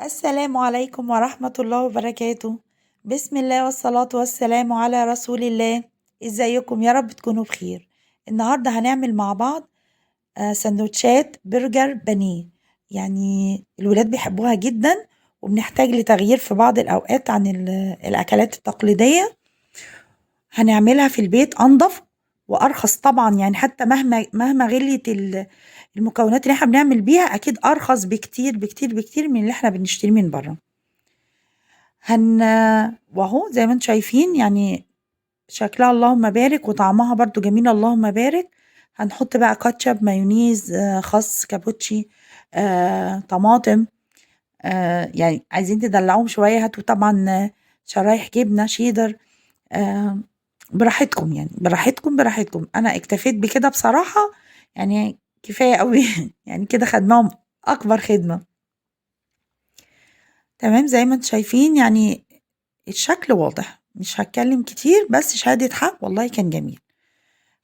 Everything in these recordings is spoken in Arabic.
السلام عليكم ورحمة الله وبركاته. بسم الله والصلاة والسلام على رسول الله. ازيكم؟ يا رب تكونوا بخير. النهاردة هنعمل مع بعض سندوتشات برجر بانيه. يعني الولاد بيحبوها جدا، وبنحتاج لتغيير في بعض الأوقات عن الأكلات التقليدية. هنعملها في البيت أنضف وأرخص طبعا، يعني حتى مهما غليت المكونات اللي احنا بنعمل بيها أكيد أرخص بكتير بكتير بكتير من اللي احنا بنشتريه من بره. هن وأهو زي ما انتم شايفين، يعني شكلها اللهم بارك، وطعمها برضو جميل اللهم بارك. هنحط بقى كاتشب، مايونيز، خس، كابوتشي، طماطم. يعني عايزين تدلعوهم شوية، هاتوا طبعا شرايح جبنة شيدر. آه براحتكم، يعني براحتكم براحتكم. أنا اكتفيت بكده بصراحة، يعني كفاية قوي يعني كده خدناهم أكبر خدمة. تمام زي ما انتم شايفين، يعني الشكل واضح، مش هتكلم كتير، بس شهادة حق والله كان جميل.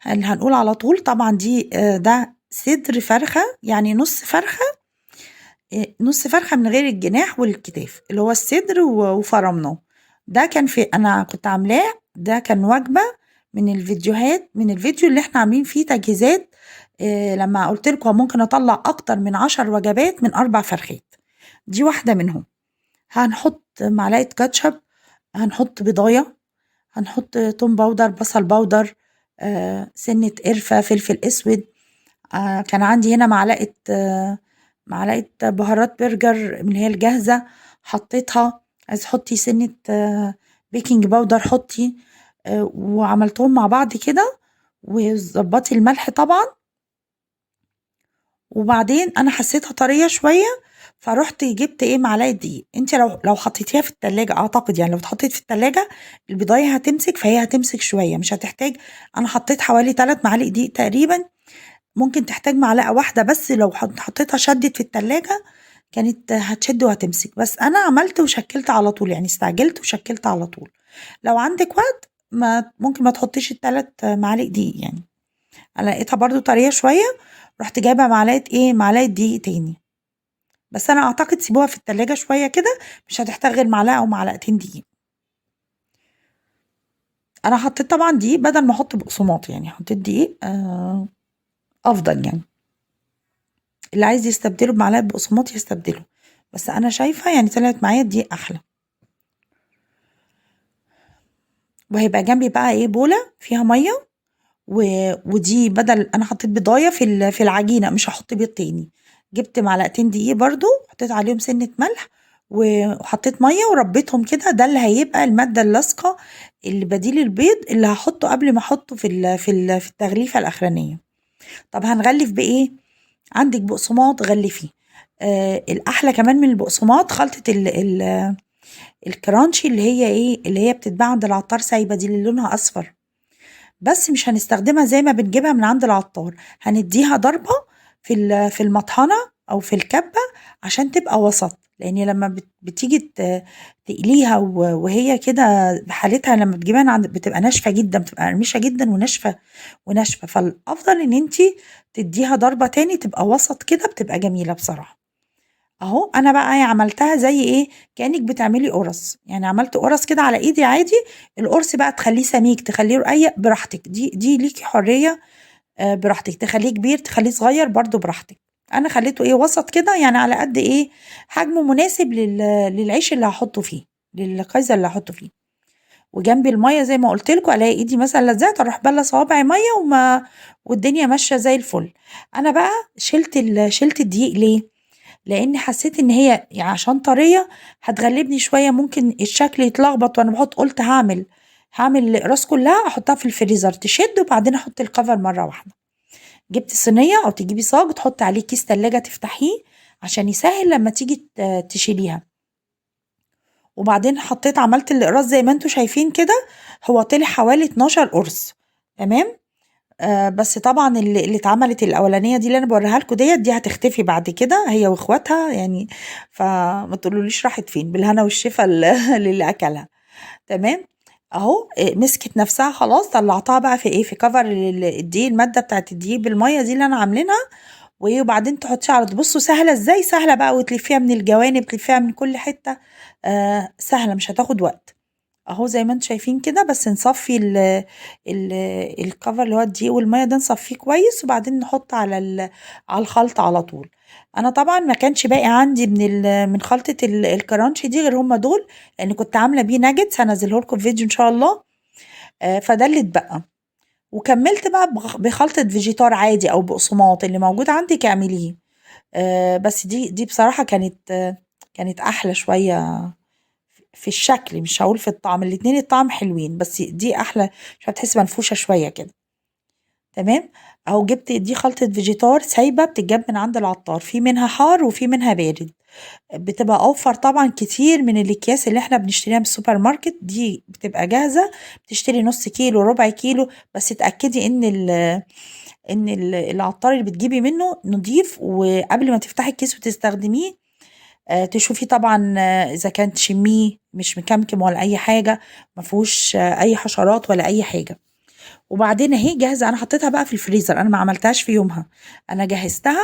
هنقول على طول طبعا دي ده صدر فرخة، يعني نص فرخة. نص فرخة من غير الجناح والكتاف، اللي هو الصدر وفرمناه. ده كان في أنا كنت عاملاه، ده كان وجبة من الفيديو اللي احنا عاملين فيه تجهيزات. لما قلت لكم ممكن أطلع أكتر من 10 وجبات من 4 فرخات، دي واحدة منهم. هنحط معلقة كاتشب، هنحط بضاية، هنحط توم باودر، بصل باودر، سنة قرفة، فلفل اسود. كان عندي هنا معلقة بهارات برجر من اللي هي الجاهزة، حطيتها. عايز تحطي سنة بيكنج باودر حطي. وعملتهم مع بعض كده، وظبطي الملح طبعا. وبعدين انا حسيتها طريه شويه، فرحت جبت ايه معلقه دقيق. انت لو حطيتيها في التلاجة، اعتقد يعني لو اتحطيت في التلاجة البضايه هتمسك، فهي هتمسك شويه مش هتحتاج. انا حطيت حوالي 3 معالق دقيق تقريبا، ممكن تحتاج معلقه واحده بس لو حطيتها شدت في التلاجة، كانت هتشد وهتمسك. بس انا عملت وشكلت على طول، يعني استعجلت وشكلت على طول. لو عندك وقت ما ممكن ما تحطيش الثلاث معالق دقيق يعني. انا لقيتها برضو طريه شويه، رحت جايبه معلقه دقيق تاني. بس انا اعتقد سيبوها في التلاجة شويه كده، مش هتحتاج غير معلقه او معلقتين دقيق. انا حطيت طبعا دقيق بدل ما احط بقسماط، يعني حطيت دقيق افضل يعني. اللي عايز يستبدله بمعلقه بقسماط يستبدله، بس انا شايفه يعني طلعت معايا الدقيق احلى. وهيبقى جنبي بقى ايه بوله فيها ميه، ودي بدل انا حطيت بضايه في العجينه، مش هحط بيض تاني. جبت معلقتين دقيق برضو، حطيت عليهم سنه ملح، وحطيت ميه وربيتهم كده. ده اللي هيبقى الماده اللاصقه اللي بديل البيض، اللي هحطه قبل ما احطه في التغليفه الاخرانيه. طب هنغلف بايه؟ عندك بقسماط غلفيه. الاحلى كمان من البقسماط خلطه الكرانشي، اللي هي بتتباع عند العطار سايبه، دي اللي لونها اصفر. بس مش هنستخدمها زي ما بنجيبها من عند العطار، هنديها ضربة في المطحنة أو في الكبة عشان تبقى وسط. لأن لما بتيجي تقليها وهي كده بحالتها، لما بتجيبها من عند بتبقى ناشفة جدا، بتبقى قرمشة جدا وناشفة وناشفة. فالأفضل إن انتي تديها ضربة تاني تبقى وسط كده، بتبقى جميلة بصراحة. اهو انا بقى عملتها زي ايه، كانك بتعملي قرص، يعني عملت قرص كده على ايدي عادي. القرص بقى تخليه سميك، تخليه رقيق، براحتك، دي ليكي حريه. براحتك تخليه كبير تخليه صغير برضو براحتك. انا خليته ايه وسط كده، يعني على قد ايه حجمه مناسب للعيش اللي هحطه فيه، للكايزر اللي هحطه فيه. وجنبي الميه زي ما قلت لكم، الاقي ايدي مثلا لزقت اروح بله صوابعي ميه والدنيا ماشيه زي الفل. انا بقى شلت الدقيق ليه؟ لأني حسيت إن هي يعني عشان طرية هتغلبني شوية، ممكن الشكل يتلخبط وأنا بحط. قلت هعمل الأقراص كلها أحطها في الفريزر تشد، وبعدين أحط الكفر مرة واحدة. جبت صينية أو تجيبي صاج تحطي عليه كيس تلاجة تفتحيه عشان يسهل لما تيجي تشيليها. وبعدين عملت الأقراص زي ما انتوا شايفين كده، هو طلع حوالي 12 قرص. تمام. بس طبعا اللي اتعملت الاولانيه دي اللي انا بوريها لكم دي هتختفي بعد كده هي واخواتها يعني. فما تقولوليش راحت فين، بالهنا والشفا للي اكلها. تمام. اهو مسكت نفسها خلاص، طلعتها بقى في كفر الدقيق، الماده بتاعت الدقيق بالميه دي اللي انا عاملينها. وبعدين تحطيها على بصوا سهلة ازاي، سهلة بقى، وتلفيها من الجوانب، تلفيها من كل حتة. سهلة مش هتاخد وقت. اهو زي ما انتم شايفين كده، بس نصفي ال الكفر اللي هو الدقيق والميه ده، نصفيه كويس وبعدين نحط على الخلطة على طول. انا طبعا ما كانش باقي عندي من خلطة الكرانشي دي غير هما دول، لان كنت عاملة بيه ناجتس هنزله لكم في فيديو ان شاء الله. فده اللي اتبقى. وكملت بقى بخلطة فيجيتار عادي او بقسماط، اللي موجود عندك اعمليه. بس دي بصراحة كانت احلى شوية في الشكل، مش هقول في الطعم، الاتنين الطعم حلوين، بس دي احلى، مش هتحس منفوشة شوية كده. تمام. اهو جبت دي خلطة فيجيتار سايبة، بتتجاب من عند العطار، في منها حار وفي منها بارد. بتبقى اوفر طبعا كتير من الاكياس اللي احنا بنشتريها من السوبر ماركت، دي بتبقى جاهزة، بتشتري نص كيلو ربع كيلو، بس اتأكدي ان العطار اللي بتجيبي منه نضيف، وقبل ما تفتحي الكيس وتستخدميه تشوفي طبعا اذا كان تشميه مش مكمكم ولا اي حاجة، ما فيهوش اي حشرات ولا اي حاجة. وبعدين اهي جاهزة، انا حطيتها بقى في الفريزر، انا ما عملتهاش في يومها، انا جهزتها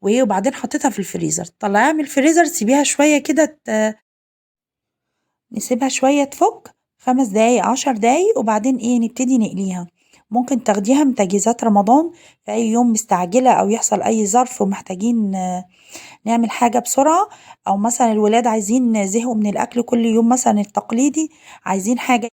وبعدين حطيتها في الفريزر. طلعيها من الفريزر، سيبيها شوية كده نسيبها شوية تفك 5 دقايق 10 دقايق، وبعدين نبتدي نقليها. ممكن تاخديها من تجهيزات رمضان في أي يوم مستعجلة، أو يحصل أي ظرف ومحتاجين نعمل حاجة بسرعة، أو مثلا الولاد عايزين زهقوا من الأكل كل يوم مثلا التقليدي، عايزين حاجة